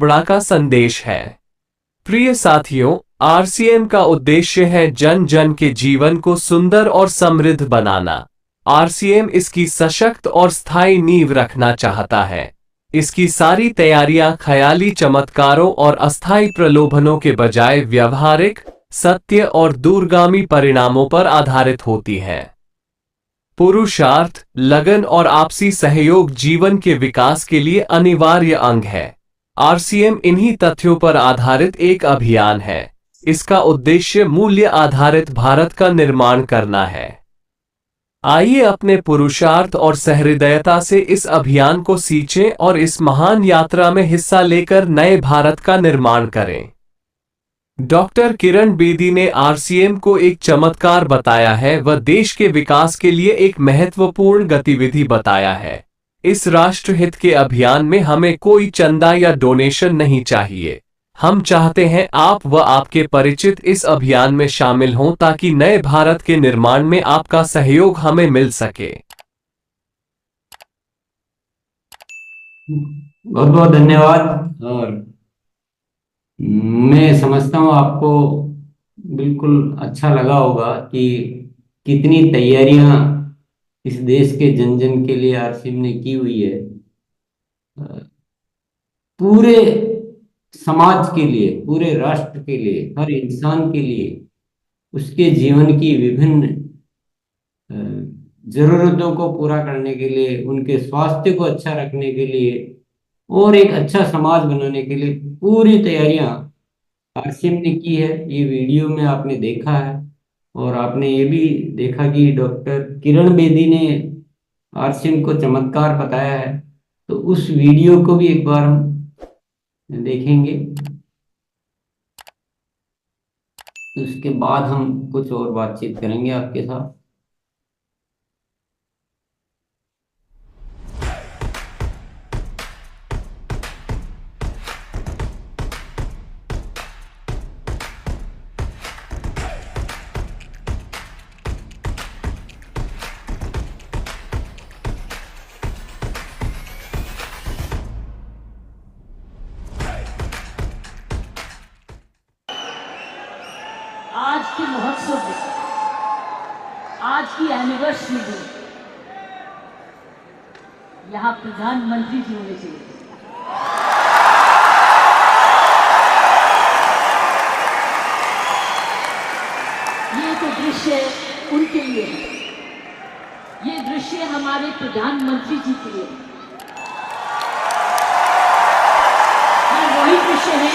बड़ा का संदेश है। प्रिय साथियों, आरसीएम का उद्देश्य है जन जन के जीवन को सुंदर और समृद्ध बनाना। आरसीएम इसकी सशक्त और स्थायी नींव रखना चाहता है। इसकी सारी तैयारियां ख्याली चमत्कारों और अस्थायी प्रलोभनों के बजाय व्यावहारिक, सत्य और दूरगामी परिणामों पर आधारित होती हैं। पुरुषार्थ, लगन और आपसी सहयोग जीवन के विकास के लिए अनिवार्य अंग है। आरसीएम इन्हीं तथ्यों पर आधारित एक अभियान है। इसका उद्देश्य मूल्य आधारित भारत का निर्माण करना है। आइए अपने पुरुषार्थ और सहृदयता से इस अभियान को सींचें और इस महान यात्रा में हिस्सा लेकर नए भारत का निर्माण करें। डॉक्टर किरण बेदी ने आरसीएम को एक चमत्कार बताया है, वह देश के विकास के लिए एक महत्वपूर्ण गतिविधि बताया है। इस राष्ट्रहित के अभियान में हमें कोई चंदा या डोनेशन नहीं चाहिए। हम चाहते हैं आप व आपके परिचित इस अभियान में शामिल हों ताकि नए भारत के निर्माण में आपका सहयोग हमें मिल सके। बहुत बहुत धन्यवाद। और मैं समझता हूँ आपको बिल्कुल अच्छा लगा होगा कि कितनी तैयारियां इस देश के जन जन के लिए आरसीएम ने की हुई है। पूरे समाज के लिए, पूरे राष्ट्र के लिए, हर इंसान के लिए उसके जीवन की विभिन्न जरूरतों को पूरा करने के लिए, उनके स्वास्थ्य को अच्छा रखने के लिए और एक अच्छा समाज बनाने के लिए पूरी तैयारियां आरसीएम ने की है। ये वीडियो में आपने देखा है और आपने ये भी देखा कि डॉक्टर किरण बेदी ने आरसीएम को चमत्कार बताया है। तो उस वीडियो को भी एक बार हम देखेंगे, उसके बाद हम कुछ और बातचीत करेंगे आपके साथ। आज के महोत्सव में, आज की एनिवर्सरी में यहाँ प्रधानमंत्री जी होने चाहिए। ये तो दृश्य उनके लिए है, ये दृश्य हमारे प्रधानमंत्री जी के लिए है। ये वही दृश्य है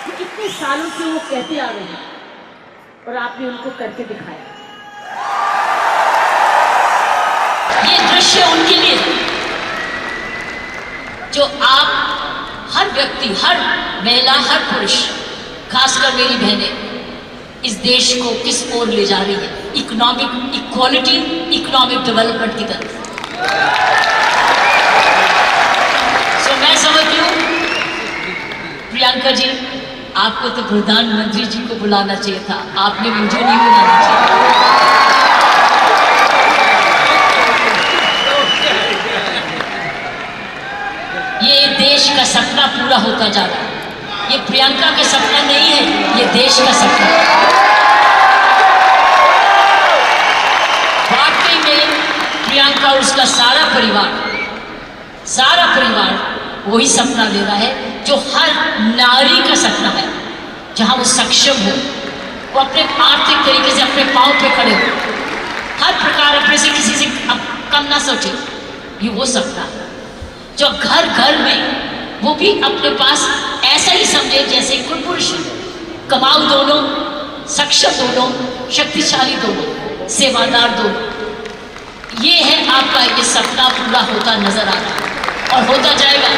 कि इतने सालों से वो कहते आ रहे हैं और आपने उनको करके दिखाया। ये दृश्य उनके लिए है जो आप हर व्यक्ति, हर महिला, हर पुरुष, खासकर मेरी बहनें इस देश को किस ओर ले जा रही है, इकोनॉमिक इक्वालिटी, इकोनॉमिक डेवलपमेंट की तरफ। सो मैं समझती हूँ प्रियंका जी, आपको तो प्रधानमंत्री जी को बुलाना चाहिए था, आपने मुझे नहीं बुलाना चाहिए। ये देश का सपना पूरा होता जा रहा है। ये प्रियंका का सपना नहीं है, ये देश का सपना है। वाकई में प्रियंका और उसका सारा परिवार वही सपना ले रहा है जो हर नारी का सपना है, जहां वो सक्षम हो, वो अपने आर्थिक तरीके से अपने पांव पे खड़े हो, हर प्रकार अपने से किसी से कम ना सोचे। ये वो सपना जो घर घर में वो भी अपने पास ऐसा ही समझे जैसे कोई पुरुष, कमाऊ दोनों, सक्षम दोनों, शक्तिशाली दोनों, सेवादार दोनों। ये है आपका ये सपना पूरा होता नजर आ रहा है और होता जाएगा।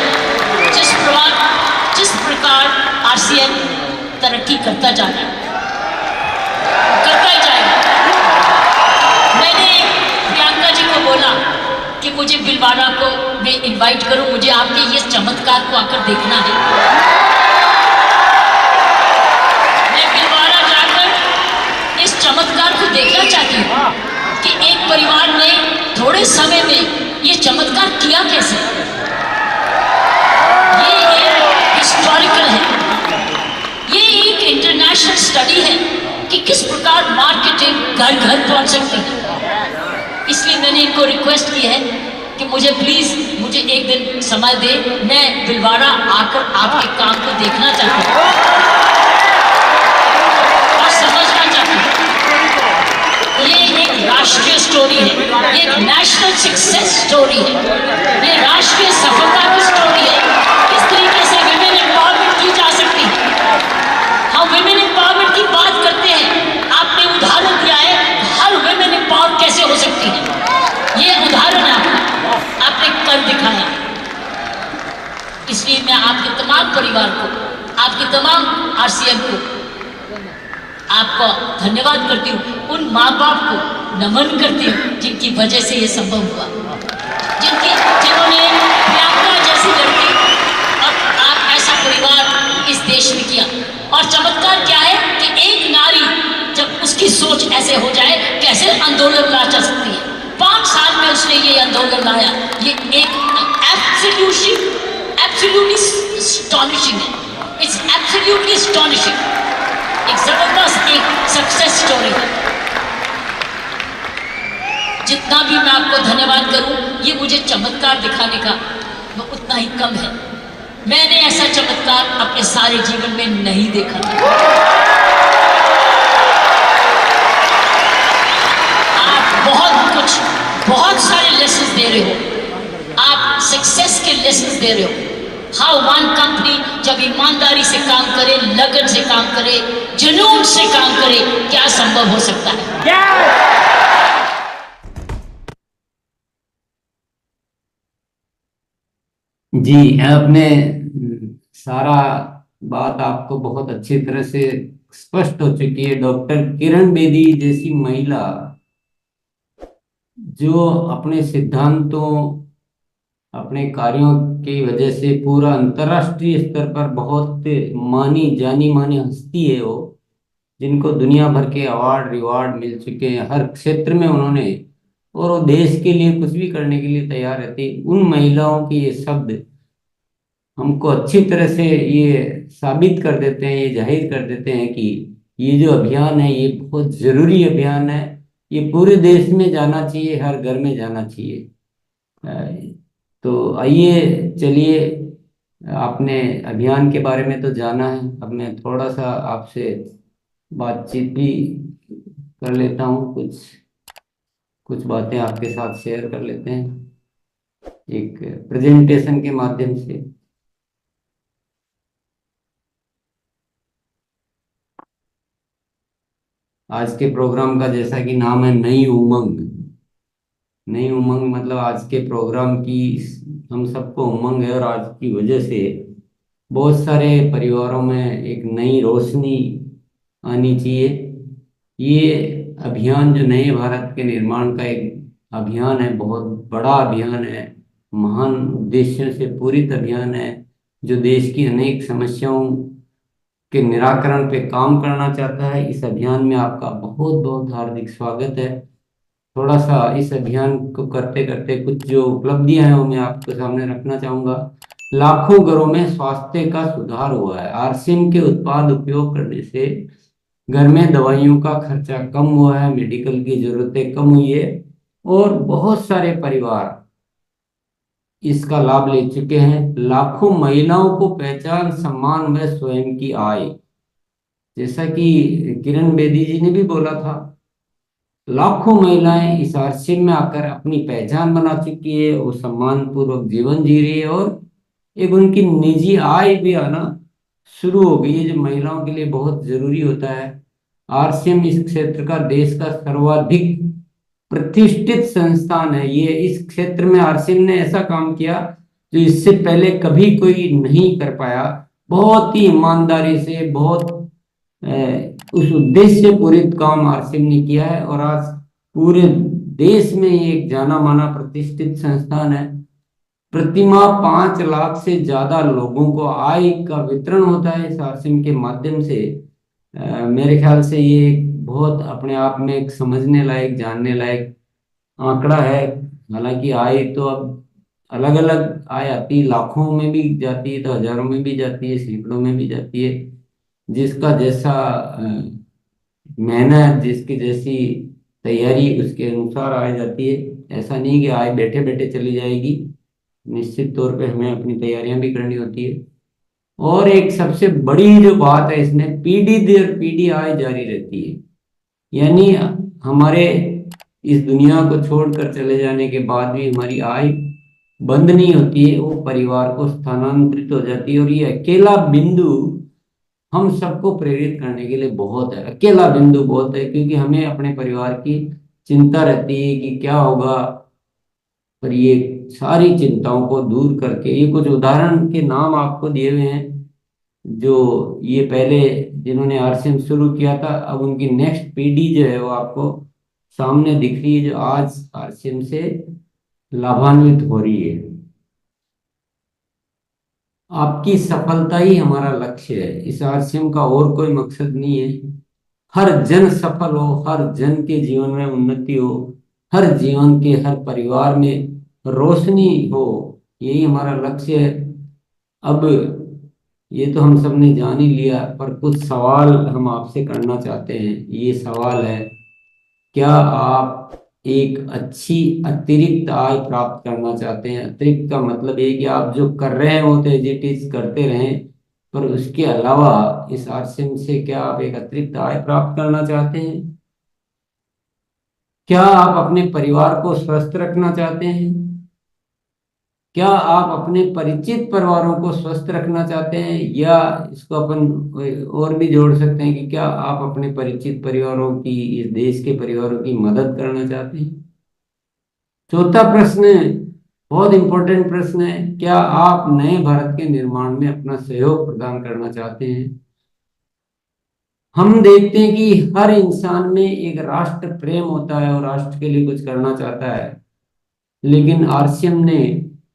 जिस प्रकार आरसीएम तरक्की करता जा रहा है, करता ही जाएगा। मैंने प्रियंका जी को बोला कि मुझे भिलवाड़ा को मैं इनवाइट करूं, मुझे आपके ये चमत्कार को आकर देखना है। मैं भिलवाड़ा जाकर इस चमत्कार को देखना चाहती हूँ कि एक परिवार ने थोड़े समय में ये चमत्कार किया कैसे। ये एक घर घर पहुंच सकती हैं। इसलिए मैंने इनको रिक्वेस्ट की है कि मुझे प्लीज मुझे एक दिन समय दे, मैं भिलवाड़ा आकर आपके काम को देखना चाहती हूँ और समझना चाहती हूँ। ये एक राष्ट्रीय स्टोरी है, ये एक नेशनल सक्सेस स्टोरी है, ये राष्ट्रीय सफलता की स्टोरी है। किस तरीके से विमेन एम्पावरमेंट की जा सकती है। हम विमेन एम्पावरमेंट की बात करते हैं, आपने उदाहरण दिया है हर विमेन एम्पावर कैसे हो सकती है, ये उदाहरण है आपने कर दिखाया। इसलिए मैं आपके तमाम परिवार को, आपके तमाम आरसीएम को आपका धन्यवाद करती हूँ, उन माँ बाप को नमन करती हूँ जिनकी वजह से ये संभव हुआ, जिन्होंने प्रियंका जैसी लड़की और आप ऐसा परिवार इस देश में किया। और चमत्कार क्या है कि एक नारी जब उसकी सोच ऐसे हो जाए, कैसे आंदोलन ला जा सकती है। 5 साल में उसने ये आंदोलन लाया, ये एक एब्सोल्युटली astonishing है, इट्स एब्सोल्युटली astonishing, एक जबरदस्त एक सक्सेस स्टोरी है। जितना भी मैं आपको धन्यवाद करूं, ये मुझे चमत्कार दिखाने का वो उतना ही कम है। मैंने ऐसा चमत्कार अपने सारे जीवन में नहीं देखा था। आप बहुत सारे लेसन दे रहे हो, आप सक्सेस के लेसन दे रहे हो। हाउ वन कंपनी जब ईमानदारी से काम करे, लगन से काम करे, जुनून से काम करे, क्या संभव हो सकता है। जी, आपने सारा बात आपको बहुत अच्छी तरह से स्पष्ट हो चुकी है। डॉक्टर किरण बेदी जैसी महिला जो अपने सिद्धांतों, अपने कार्यों की वजह से पूरा अंतर्राष्ट्रीय स्तर पर बहुत जानी मानी हस्ती है, वो जिनको दुनिया भर के अवार्ड रिवार्ड मिल चुके हैं हर क्षेत्र में उन्होंने, और वो देश के लिए कुछ भी करने के लिए तैयार रहती। उन महिलाओं के ये शब्द हमको अच्छी तरह से ये साबित कर देते हैं, ये जाहिर कर देते हैं कि ये जो अभियान है ये बहुत ज़रूरी अभियान है, ये पूरे देश में जाना चाहिए, हर घर में जाना चाहिए। तो आइए, चलिए, आपने अभियान के बारे में तो जाना है, अब मैं थोड़ा सा आपसे बातचीत भी कर लेता हूँ, कुछ बातें आपके साथ शेयर कर लेते हैं एक प्रेजेंटेशन के माध्यम से। आज के प्रोग्राम का जैसा कि नाम है नई उमंग। नई उमंग मतलब आज के प्रोग्राम की हम सबको उमंग है, और आज की वजह से बहुत सारे परिवारों में एक नई रोशनी आनी चाहिए। ये अभियान जो नए भारत के निर्माण का एक अभियान है, बहुत बड़ा अभियान है, महान उद्देश्यों से पूरित अभियान है, जो देश की अनेक समस्याओं के निराकरण पे काम करना चाहता है। इस अभियान में आपका बहुत बहुत हार्दिक स्वागत है। थोड़ा सा इस अभियान को करते करते कुछ जो उपलब्धियां हैं वो मैं आपके सामने रखना चाहूँगा। लाखों घरों में स्वास्थ्य का सुधार हुआ है। आरसीएम के उत्पाद उपयोग करने से घर में दवाइयों का खर्चा कम हुआ है, मेडिकल की जरूरतें कम हुई है, और बहुत सारे परिवार इसका लाभ ले चुके हैं। लाखों महिलाओं को पहचान, सम्मान व स्वयं की आय, जैसा कि किरण बेदी जी ने भी बोला था, लाखों महिलाएं इस आरसीएम में आकर अपनी पहचान बना चुकी है, वो सम्मान पूर्वक जीवन जी रही है, और एक उनकी निजी आय भी आना शुरू हो गई है, जो महिलाओं के लिए बहुत जरूरी होता है। आरसीएम इस क्षेत्र का देश का सर्वाधिक प्रतिष्ठित संस्थान है। ये इस क्षेत्र में आरसीएम ने ऐसा काम किया जो इससे पहले कभी कोई नहीं कर पाया। बहुत ही ईमानदारी से, बहुत उस उद्देश्य पूरित काम आरसीएम ने किया है, और आज पूरे देश में ये एक जाना माना प्रतिष्ठित संस्थान है। प्रतिमाह 5 लाख से ज्यादा लोगों को आय का वितरण होता है इस आरसीएम के माध्यम से। मेरे ख्याल से ये एक बहुत अपने आप में एक समझने लायक, जानने लायक आंकड़ा है। हालांकि आय तो अब अलग अलग आय आती है, लाखों में भी जाती है, तो हजारों में भी जाती है, सैकड़ों में भी जाती है, जिसका जैसा मेहनत, जिसकी जैसी तैयारी, उसके अनुसार आय जाती है। ऐसा नहीं कि आय बैठे बैठे चली जाएगी, निश्चित तौर पे हमें अपनी तैयारियां भी करनी होती है। और एक सबसे बड़ी जो बात है इसमें, पीढ़ी दर पीढ़ी आय जारी रहती है। यानी हमारे इस दुनिया को छोड़कर चले जाने के बाद भी हमारी आय बंद नहीं होती है, वो परिवार को स्थानांतरित हो जाती है। और ये अकेला बिंदु हम सबको प्रेरित करने के लिए बहुत है, अकेला बिंदु बहुत है, क्योंकि हमें अपने परिवार की चिंता रहती है कि क्या होगा। पर ये सारी चिंताओं को दूर करके, ये कुछ उदाहरण के नाम आपको दिए हुए हैं, जो ये पहले जिन्होंने आरसीएम शुरू किया था, अब उनकी नेक्स्ट पीढ़ी जो है वो आपको सामने दिख रही है, जो आज आरसीएम से लाभान्वित हो रही है। आपकी सफलता ही हमारा लक्ष्य है, इस आरसीएम का और कोई मकसद नहीं है। हर जन सफल हो, हर जन के जीवन में उन्नति हो, हर जीवन के हर परिवार में रोशनी हो, यही हमारा लक्ष्य है। अब ये तो हम सब ने जान ही लिया, पर कुछ सवाल हम आपसे करना चाहते हैं। ये सवाल है, क्या आप एक अच्छी अतिरिक्त आय प्राप्त करना चाहते हैं? अतिरिक्त का मतलब ये कि आप जो कर रहे हैं वो तो एज इट इज करते रहें, पर उसके अलावा इस आरसीएम से क्या आप एक अतिरिक्त आय प्राप्त करना चाहते हैं? क्या आप अपने परिवार को स्वस्थ रखना चाहते हैं? क्या आप अपने परिचित परिवारों को स्वस्थ रखना चाहते हैं? या इसको अपन और भी जोड़ सकते हैं कि क्या आप अपने परिचित परिवारों की, इस देश के परिवारों की मदद करना चाहते हैं? चौथा प्रश्न बहुत इंपॉर्टेंट प्रश्न है, क्या आप नए भारत के निर्माण में अपना सहयोग प्रदान करना चाहते हैं? हम देखते हैं कि हर इंसान में एक राष्ट्र प्रेम होता है और राष्ट्र के लिए कुछ करना चाहता है, लेकिन आरसीएम ने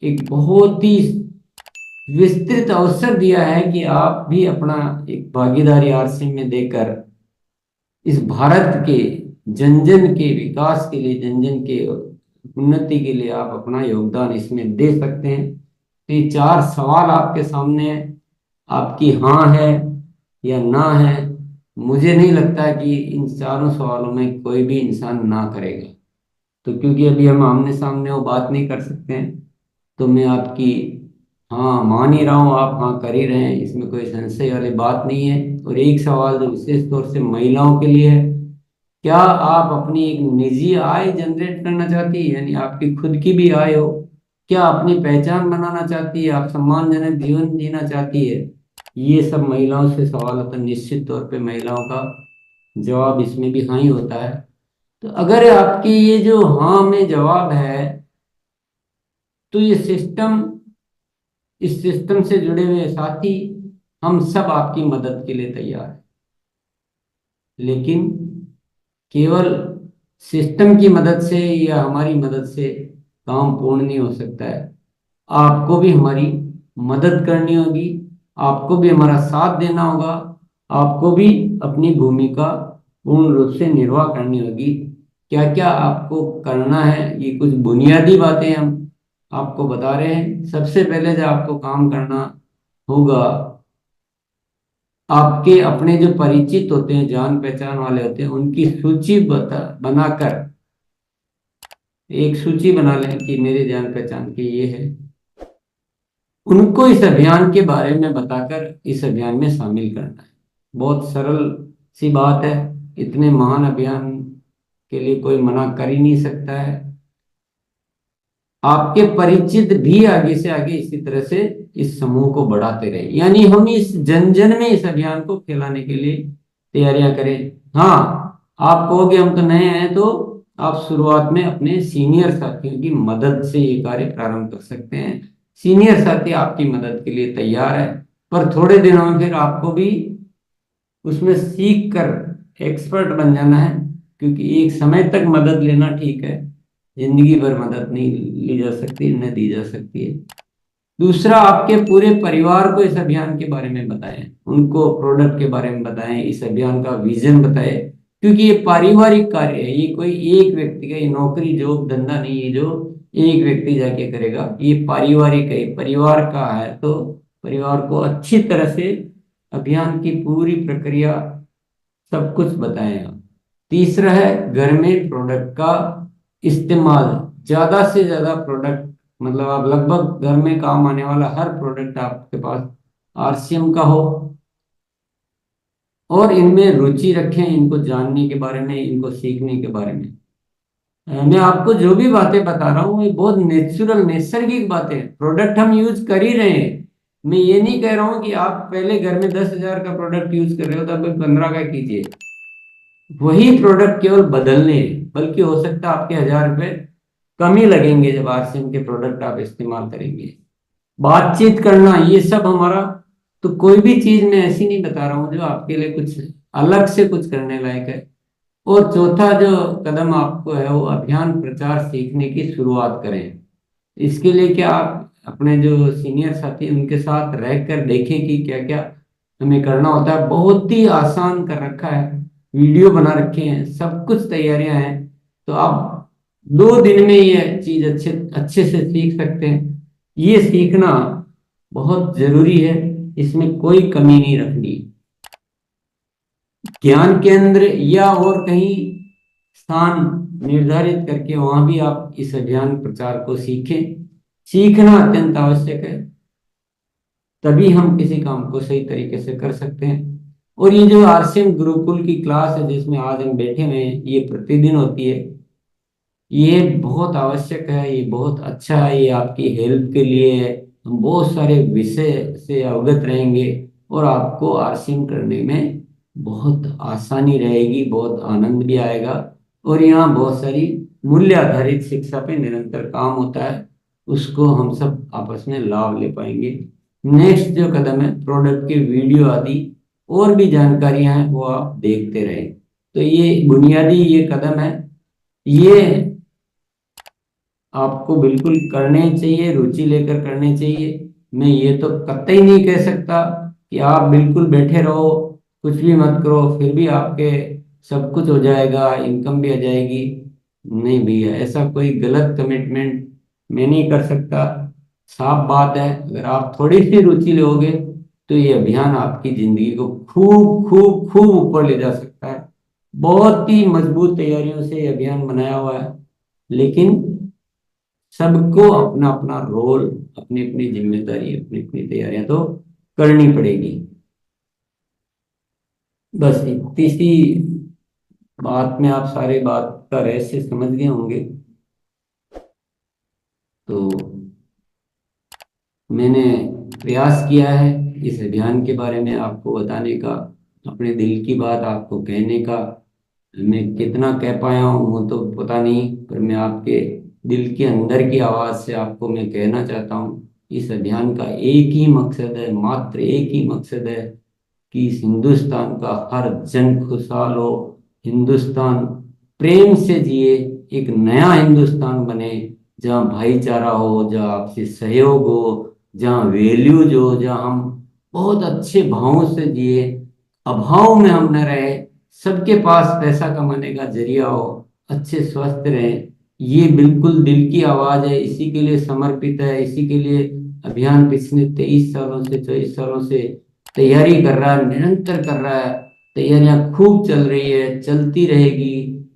एक बहुत ही विस्तृत अवसर दिया है कि आप भी अपना एक भागीदारी आरसीएम में देकर इस भारत के जन जन के विकास के लिए, जन जन के उन्नति के लिए आप अपना योगदान इसमें दे सकते हैं। तो ये चार सवाल आपके सामने है, आपकी हाँ है या ना है? मुझे नहीं लगता कि इन चारों सवालों में कोई भी इंसान ना करेगा। तो क्योंकि अभी हम आमने सामने वो बात नहीं कर सकते हैं, तो मैं आपकी हाँ मान ही रहा हूँ, आप हाँ कर ही रहे हैं, इसमें कोई संशय वाली बात नहीं है। और एक सवाल जो विशेष तौर से महिलाओं के लिए है, क्या आप अपनी एक निजी आय जनरेट करना चाहती है, यानी आपकी खुद की भी आय हो? क्या अपनी पहचान बनाना चाहती है? आप सम्मानजनक जीवन जीना चाहती है? ये सब महिलाओं से सवाल होता है। निश्चित तौर पे महिलाओं का जवाब इसमें भी हाँ ही होता है। तो अगर आपकी ये जो हाँ में जवाब है, तो ये सिस्टम, इस सिस्टम से जुड़े हुए साथी, हम सब आपकी मदद के लिए तैयार हैं। लेकिन केवल सिस्टम की मदद से या हमारी मदद से काम पूर्ण नहीं हो सकता है। आपको भी हमारी मदद करनी होगी, आपको भी हमारा साथ देना होगा, आपको भी अपनी भूमिका पूर्ण रूप से निर्वाह करनी होगी। क्या क्या आपको करना है, ये कुछ बुनियादी बातें हम आपको बता रहे हैं। सबसे पहले जो आपको काम करना होगा, आपके अपने जो परिचित होते हैं, जान पहचान वाले होते हैं, उनकी सूची बनाकर एक सूची बना लें कि मेरे जान पहचान के ये है। उनको इस अभियान के बारे में बताकर इस अभियान में शामिल करना है। बहुत सरल सी बात है, इतने महान अभियान के लिए कोई मना कर ही नहीं सकता है। आपके परिचित भी आगे से आगे इसी तरह से इस समूह को बढ़ाते रहे, यानी हम इस जन जन में इस अभियान को फैलाने के लिए तैयारियां करें। हाँ, आप कहोगे हम तो नए हैं, तो आप शुरुआत में अपने सीनियर साथियों की मदद से ये कार्य प्रारंभ कर सकते हैं। सीनियर साथी आपकी मदद के लिए तैयार है, पर थोड़े दिनों में फिर आपको भी उसमें सीख कर एक्सपर्ट बन जाना है, क्योंकि एक समय तक मदद लेना ठीक है, जिंदगी भर मदद नहीं ली जा सकती, न दी जा सकती है। दूसरा, आपके पूरे परिवार को इस अभियान के बारे में बताएं, उनको प्रोडक्ट के बारे में बताएं, इस अभियान का विजन बताएं, क्योंकि ये पारिवारिक कार्य है। ये कोई एक व्यक्ति का, ये नौकरी जॉब धंधा नहीं है जो एक व्यक्ति जाके करेगा। ये पारिवारिक है, परिवार का है। तो परिवार को अच्छी तरह से अभियान की पूरी प्रक्रिया सब कुछ बताएगा। तीसरा है घर में प्रोडक्ट का इस्तेमाल, ज्यादा से ज्यादा प्रोडक्ट, मतलब आप लगभग घर में काम आने वाला हर प्रोडक्ट आपके पास आरसीएम का हो, और इनमें रुचि रखें, इनको जानने के बारे में, इनको सीखने के बारे में। मैं आपको जो भी बातें बता रहा हूँ ये बहुत नेचुरल नैसर्गिक बातें हैं, प्रोडक्ट हम यूज कर ही रहे हैं। मैं ये नहीं कह रहा हूँ कि आप पहले घर में 10,000 का प्रोडक्ट यूज कर रहे हो तो अब 15 का कीजिए, वही प्रोडक्ट केवल बदलने हैं, बल्कि हो सकता है आपके 1,000 रुपए कम ही लगेंगे जब आरसीएम के प्रोडक्ट आप इस्तेमाल करेंगे। बातचीत करना, ये सब हमारा, तो कोई भी चीज मैं ऐसी नहीं बता रहा हूँ जो आपके लिए कुछ अलग से कुछ करने लायक है। और चौथा जो कदम आपको है वो अभियान प्रचार सीखने की शुरुआत करें। इसके लिए क्या आप अपने जो सीनियर साथी उनके साथ रहकर देखें कि क्या क्या हमें करना होता है। बहुत ही आसान कर रखा है, वीडियो बना रखे हैं, सब कुछ तैयारियां हैं, तो आप 2 दिन में ये चीज अच्छे अच्छे से सीख सकते हैं। ये सीखना बहुत जरूरी है, इसमें कोई कमी नहीं रखनी। ज्ञान केंद्र या और कहीं स्थान निर्धारित करके वहां भी आप इस अभियान प्रचार को सीखें। सीखना अत्यंत आवश्यक है, तभी हम किसी काम को सही तरीके से कर सकते हैं। और ये जो आरसीएम गुरुकुल की क्लास है जिसमें आज हम बैठे हुए हैं, ये प्रतिदिन होती है, ये बहुत आवश्यक है, ये बहुत अच्छा है, ये आपकी हेल्प के लिए है। हम बहुत सारे विषय से अवगत रहेंगे और आपको आरसीएम करने में बहुत आसानी रहेगी, बहुत आनंद भी आएगा। और यहाँ बहुत सारी मूल्य आधारित शिक्षा पे निरंतर काम होता है, उसको हम सब आपस में लाभ ले पाएंगे। नेक्स्ट जो कदम है, प्रोडक्ट के वीडियो आदि और भी जानकारियां हैं वो आप देखते रहें। तो ये बुनियादी ये कदम है, ये आपको बिल्कुल करने चाहिए, रुचि लेकर करने चाहिए। मैं ये तो कतई नहीं कह सकता कि आप बिल्कुल बैठे रहो, कुछ भी मत करो, फिर भी आपके सब कुछ हो जाएगा, इनकम भी आ जाएगी। नहीं भैया, ऐसा कोई गलत कमिटमेंट मैं नहीं कर सकता। साफ बात है, अगर आप थोड़ी सी रुचि लोगे तो ये अभियान आपकी जिंदगी को खूब खूब खूब ऊपर ले जा सकता है। बहुत ही मजबूत तैयारियों से ये अभियान बनाया हुआ है, लेकिन सबको अपना अपना रोल, अपनी अपनी जिम्मेदारी, अपनी अपनी तैयारियां तो करनी पड़ेगी। बस इतनी सी बात में आप सारे बात का रहस्य समझ गए होंगे। तो मैंने प्रयास किया है इस अभियान के बारे में आपको बताने का, अपने दिल की बात आपको कहने का। मैं कितना कह पाया हूँ वो तो पता नहीं, पर मैं आपके दिल के अंदर की आवाज़ से आपको मैं कहना चाहता हूँ, इस अभियान का एक ही मकसद है, मात्र एक ही मकसद है कि इस हिंदुस्तान का हर जन खुशहाल हो, हिंदुस्तान प्रेम से जिए, एक नया हिंदुस्तान बने जहाँ भाईचारा हो, जहाँ आपसी सहयोग हो, जहाँ वैल्यूज हो, जहाँ हम बहुत अच्छे भावों से जिए, अभाव में हम न रहे, सबके पास पैसा कमाने का जरिया हो, अच्छे स्वस्थ रहे। ये बिल्कुल दिल की आवाज है, इसी के लिए समर्पित है, इसी के लिए अभियान पिछले 23 सालों से 24 सालों से तैयारी कर रहा है, निरंतर कर रहा है। तैयारियां खूब चल रही है, चलती रहेगी।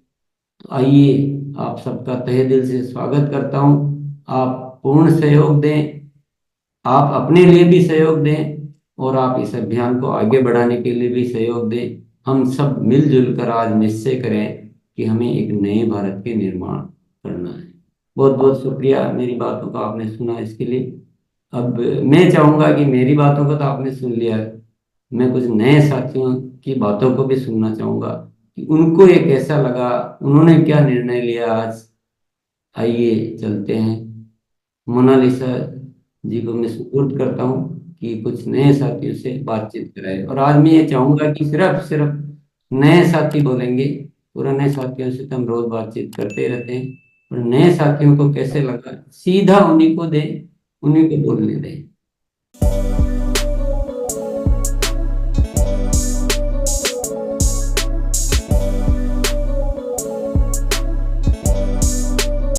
तो आइए, आप सबका तहे दिल से स्वागत करता हूं। आप पूर्ण सहयोग दें, आप अपने लिए भी सहयोग दें, और आप इस अभियान को आगे बढ़ाने के लिए भी सहयोग दें। हम सब मिलजुल कर आज निश्चय करें कि हमें एक नए भारत के निर्माण करना है। बहुत बहुत शुक्रिया, मेरी बातों को आपने सुना इसके लिए। अब मैं चाहूंगा कि मेरी बातों को तो आपने सुन लिया है, मैं कुछ नए साथियों की बातों को भी सुनना चाहूंगा कि उनको ये कैसा लगा, उन्होंने क्या निर्णय लिया आज। आइए चलते हैं। मोनालिसा जी को मैं सुपुर्द करता हूँ कि कुछ नए साथियों से बातचीत कराए। और आज मैं ये चाहूंगा कि सिर्फ सिर्फ नए साथी बोलेंगे, पुराने साथियों से तो हम रोज बातचीत करते रहते हैं, और नए साथियों को कैसे लगा सीधा उन्हीं को दें, उन्हीं को बोलने दें।